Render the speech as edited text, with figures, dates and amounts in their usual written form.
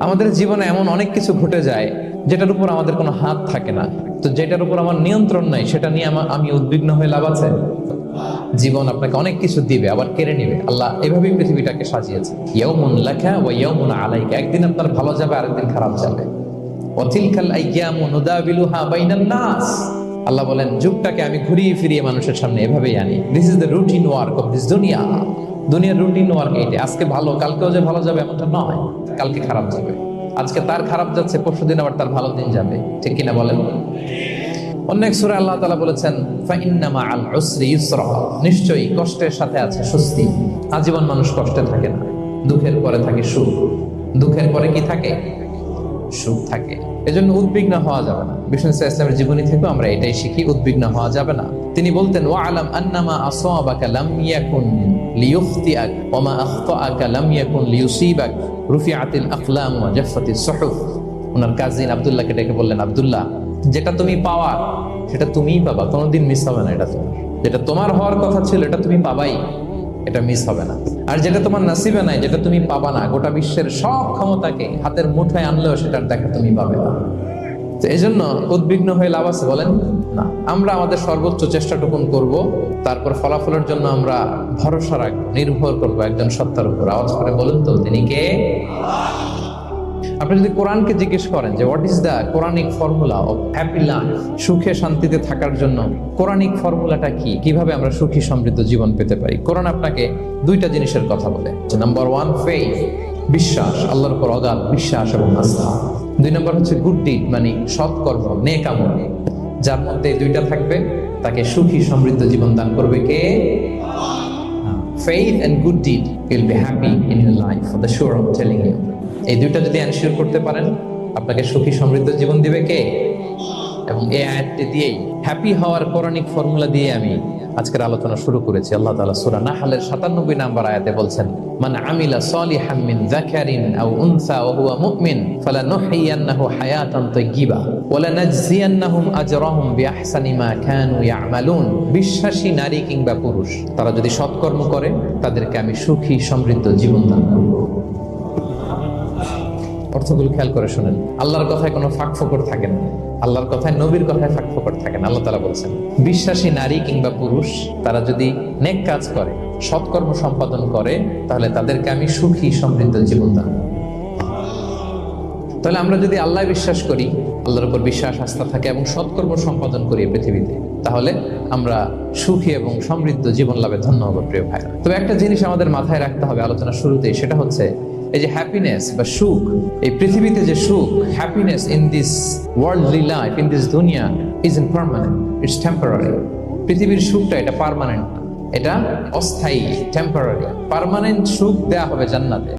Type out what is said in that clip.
আমাদের জীবনে এমন অনেক কিছু ঘটে যায় যেটার উপর আমাদের কোনো হাত থাকে না, তো যেটার উপর আমার নিয়ন্ত্রণ নাই সেটা নিয়ে আমি উদ্বিগ্ন হয়ে লাভ আছে? জীবন আপনাকে অনেক কিছু দিবে আবার কেড়ে নিবে। আল্লাহ এভাবেই পৃথিবীটাকে সাজিয়েছে, ইয়াউমুন লাকা ওয়া ইয়াউমুন আলাইকা। একদিন আপনার ভালো যাবে, আরেকদিন খারাপ যাবে। ওয়া তিলকাল আইয়ামু নুদাবিলুহা বাইনান নাস। আল্লাহ বলেন, যুগটাকে আমি ঘুরিয়ে ফিরিয়ে মানুষের সামনে এভাবেই আনি। This is the routine work of this দুনিয়া। দুনিয়ার রুটিন ওয়ার্ক এইটা। আজকে ভালো, কালকেও যে ভালো যাবে এমনটা নয়, কালকে খারাপ যাবে। আজকে তার খারাপ যাচ্ছে, পরশুদিন আবার তার ভালো দিন যাবে, ঠিক কিনা বলেন? অনেক সূরা আল্লাহ তাআলা বলেছেন, ফাইন্না মাআল উসরি ইউসরা। নিশ্চয়ই কষ্টের সাথে আছে স্বস্তি। আজীবন মানুষ কষ্টে থাকে না, দুঃখের পরে থাকে সুখ। দুঃখের পরে কি থাকে? সুখ থাকে। এজন্য উদ্বিগ্ন হওয়া যাবে না। বিষ্ণু ইসলামের জীবনী থেকে আমরা এটাই শিখি, উদ্বিগ্ন হওয়া যাবে না। তিনি বলতেন, ওয়া আলাম আন্নামা আসাবাকা লাম ইয়াকুন লিয়ুখতিআক ওয়া মা আখতাআকা লাম ইয়াকুন লিয়ুসিবাক রুফিআতিল আকলাম ওয়া জাফফাতিস সুহুফ। ওনার কাজিন আব্দুল্লাহকে ডেকে বললেন, আব্দুল্লাহ, যেটা তুমি পাওয়ার সেটা তুমিই পাবা, কোনোদিন মিস হবে না। এটা তোমার, যেটা তোমার হওয়ার কথা ছিল এটা তুমি পাবাই, এটা মিস হবে না। আর যেটা তোমার নসিবে নাই, যেটা তুমি পাবা না, গোটা বিশ্বের সব ক্ষমতাকে হাতের মুঠোয় আনলেও সেটার দেখা তুমি পাবে না। তো এই জন্য উদ্বিগ্ন হয়ে লাভ আছে বলেন? না। আমরা আমাদের সর্বোচ্চ চেষ্টাটুকুন করব, তারপর ফলাফলের জন্য আমরা ভরসা রাখবো, নির্ভর করবো একজন সত্তার উপর। আওয়াজ করে বলুন তো, তিনি কে? আপনি যদি কোরআনকে জিজ্ঞেস করেন যে what is the Quranic formula of happy life, সুখে শান্তিতে থাকার জন্য কোরআনিক ফর্মুলাটা কি, কিভাবে আমরা সুখী সমৃদ্ধ জীবন পেতে পারি, কোরআন আপনাকে দুইটা জিনিসের কথা বলে। নাম্বার 1, ফেইথ, বিশ্বাস, আল্লাহর উপর অগাধ বিশ্বাস এবং আস্থা। 2 নম্বর হচ্ছে গুড ডিড, মানে সৎকর্ম, নেক আমল। যার মধ্যে দুইটা থাকবে তাকে সুখী সমৃদ্ধ জীবন দান করবে কে? Faith and good deed will be happy in your life, for the sure I'm telling you. এই দুইটা যদি এনশিওর করতে পারেন, আপনাকে সুখী সমৃদ্ধ জীবন দিবে কে? এবং এই আয়াতটি দিয়েই, হ্যাপি হওয়ার কোরআনিক ফর্মুলা দিয়ে আমি আজকের আলোচনা শুরু করেছি। আল্লাহ তাআলা সূরা নাহলের 97 নম্বর আয়াতে বলছেন, মান আমিলা সালিহাম মিন যাকারিন আও উনসা ওয়া হুয়া মুমিন ফালানুহইয়ান্নাহু হায়াতান তাইয়্যিবা ওয়া লানাজজিয়ান্নাহুম আজরাহুম বিআহসানি মা কানু ইয়ামালুন। বিশ্বাসী নারী কিংবা পুরুষ, তারা যদি সৎকর্ম করে তাদেরকে আমি সুখী সমৃদ্ধ জীবন দান করব। অর্থগুলো খেয়াল করে শুনেন। আল্লাহর কথায় কোনো ফাঁকফোকর থাকে না, আল্লাহর কথায়, নবীর কথায় ফাঁকফোকর থাকে না। আল্লাহ তাআলা বলছেন, বিশ্বাসী নারী কিংবা পুরুষ তারা যদি নেক কাজ করে, সৎকর্ম সম্পাদন করে, তাহলে তাদেরকে আমি সুখী সমৃদ্ধ জীবন দান। তাহলে আমরা যদি আল্লাহ বিশ্বাস করি, আল্লাহর উপর বিশ্বাস আস্থা থাকে এবং সৎকর্ম সম্পাদন করি পৃথিবীতে, তাহলে আমরা সুখী এবং সমৃদ্ধ জীবন লাভে ধন্য হব প্রিয় ভাইরা। তবে একটা জিনিস আমাদের মাথায় রাখতে হবে আলোচনা শুরুতেই, সেটা হচ্ছে এই যে হ্যাপিনেস বা সুখ, এই পৃথিবীতে যে সুখ, happiness in this worldly life, in this দুনিয়া ইজ ইমপারমানেন্ট, ইটস টেম্পোরারি। পৃথিবীর সুখটা এটা পার্মানেন্ট, এটা অস্থায়ী, টেম্পোরারি। পার্মানেন্ট সুখ দেয়া হবে জান্নাতে।